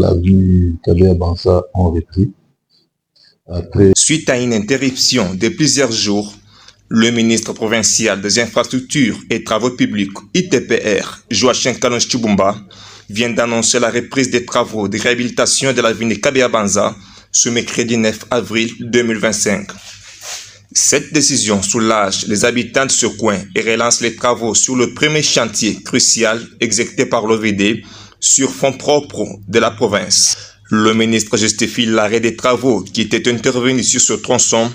L'avenue Kabea Banza ont repris. Suite à une interruption de plusieurs jours, le ministre provincial des Infrastructures et Travaux Publics, ITPR, Joachim Kalonji Tshibumba, vient d'annoncer la reprise des travaux de réhabilitation de l'avenue Kabea Banza ce mercredi 9 avril 2025. Cette décision soulage les habitants de ce coin et relance les travaux sur le premier chantier crucial exécuté par l'OVD sur fonds propres de la province. Le ministre justifie l'arrêt des travaux qui étaient intervenus sur ce tronçon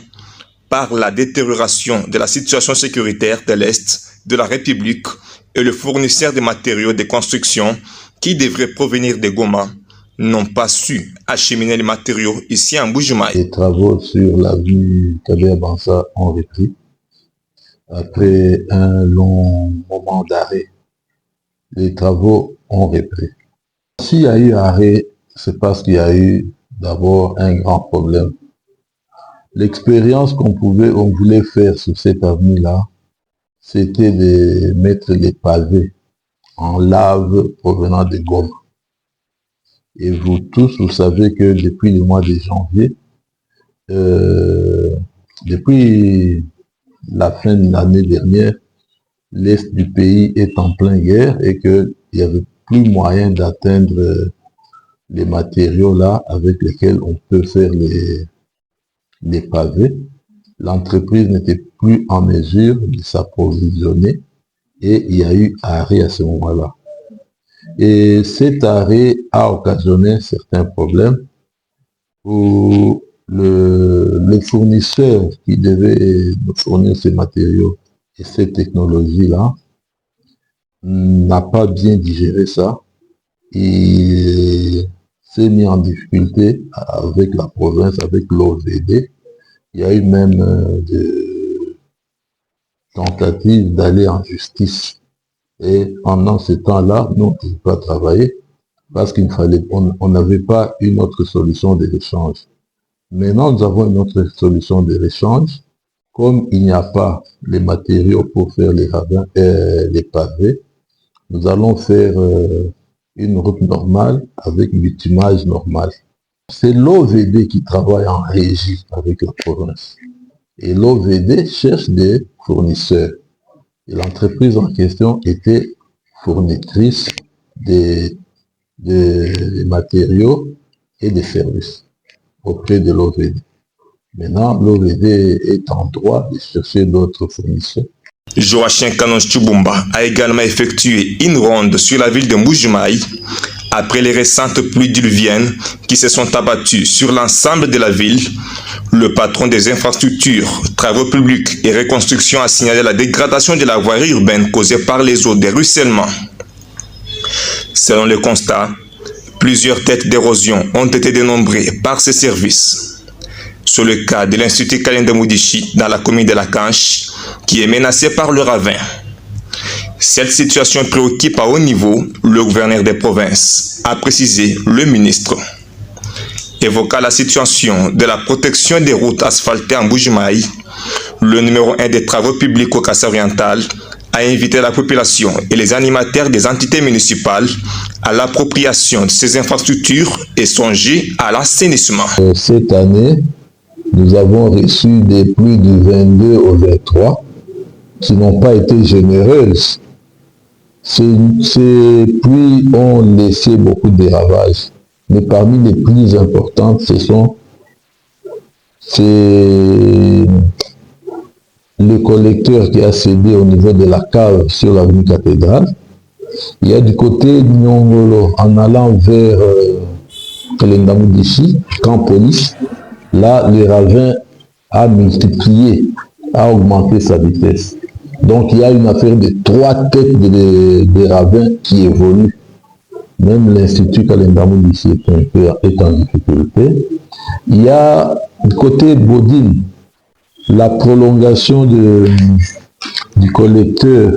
par la détérioration de la situation sécuritaire de l'Est de la République et le fournisseur de matériaux de construction qui devraient provenir de Goma n'ont pas su acheminer les matériaux ici en Mbuji-Mayi. Les travaux sur l'avenue Kabea Banza ont repris après un long moment d'arrêt. Les travaux ont repris. S'il y a eu arrêt, c'est parce qu'il y a eu d'abord un grand problème. L'expérience qu'on voulait faire sur cette avenue-là, c'était de mettre les pavés en lave provenant de Goma. Et vous tous, vous savez que depuis le mois de janvier, depuis la fin de l'année dernière, l'Est du pays est en pleine guerre et qu'il n'y avait plus moyen d'atteindre les matériaux là avec lesquels on peut faire les pavés. L'entreprise n'était plus en mesure de s'approvisionner et il y a eu arrêt à ce moment-là. Et cet arrêt a occasionné certains problèmes où le fournisseur qui devait nous fournir ces matériaux et cette technologie-là n'a pas bien digéré ça. Il s'est mis en difficulté avec la province, avec l'OVD. Il y a eu même des tentatives d'aller en justice. Et pendant ce temps-là, nous, on ne pouvait pas travailler parce on n'avait pas une autre solution de l'échange. Maintenant, nous avons une autre solution de l'échange. Comme il n'y a pas les matériaux pour faire les pavés, nous allons faire une route normale avec bitumage normal. C'est l'OVD qui travaille en régie avec la province. Et l'OVD cherche des fournisseurs. Et l'entreprise en question était fournitrice des matériaux et des services auprès de l'OVD. Maintenant, l'OVD est en droit de chercher d'autres fournisseurs. Joachim Kalonji Tshibumba a également effectué une ronde sur la ville de Mbuji-Mayi après les récentes pluies diluviennes qui se sont abattues sur l'ensemble de la ville. Le patron des infrastructures, travaux publics et reconstruction a signalé la dégradation de la voirie urbaine causée par les eaux de ruissellement. Selon le constat, plusieurs têtes d'érosion ont été dénombrées par ces services. C'est le cas de l'Institut Kalenda Mudishi dans la commune de La Canche, qui est menacé par le ravin. Cette situation préoccupe à haut niveau le gouverneur des provinces, a précisé le ministre. Évoquant la situation de la protection des routes asphaltées en Mbuji-Mayi, le numéro 1 des travaux publics au Kasaï-Oriental a invité la population et les animateurs des entités municipales à l'appropriation de ces infrastructures et songer à l'assainissement. Cette année, nous avons reçu des pluies du 22 au 23 qui n'ont pas été généreuses. Ces pluies ont laissé beaucoup de ravages. Mais parmi les plus importantes, c'est le collecteur qui a cédé au niveau de la cave sur l'avenue Cathédrale. Il y a du côté de Nyongolo, en allant vers Kalendamudishi, camp police, là, le ravin a multiplié, a augmenté sa vitesse. Donc, il y a une affaire de 3 têtes de ravins qui évoluent. Même l'Institut Kalendamudishi est en difficulté. Il y a du côté Bodine, la prolongation du collecteur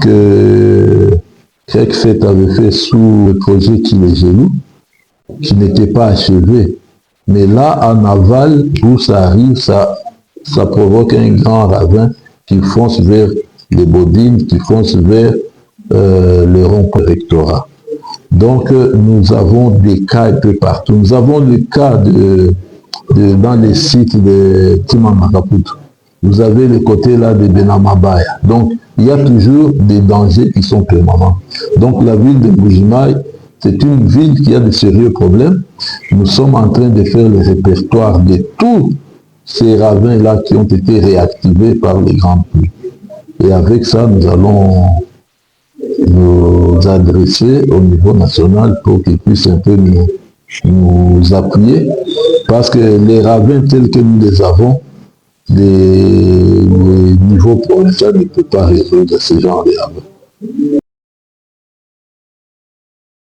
que Krexet avait fait sous le projet Kilegelou, qui n'était pas achevé. Mais là, en aval, où ça arrive, ça provoque un grand ravin qui fonce vers les Bodines, qui fonce vers le rond-point rectorat. Donc, nous avons des cas un peu partout. Nous avons le cas dans les sites de Timamakaputu. Vous avez le côté là de Benamabaya. Donc, il y a toujours des dangers qui sont permanents. Donc, la ville de Mbuji-Mayi, c'est une ville qui a de sérieux problèmes. Nous sommes en train de faire le répertoire de tous ces ravins-là qui ont été réactivés par les grandes pluies. Et avec ça, nous allons nous adresser au niveau national pour qu'ils puissent un peu nous appuyer. Parce que les ravins tels que nous les avons, les niveaux provinciaux ne peuvent pas résoudre ce genre de ravins.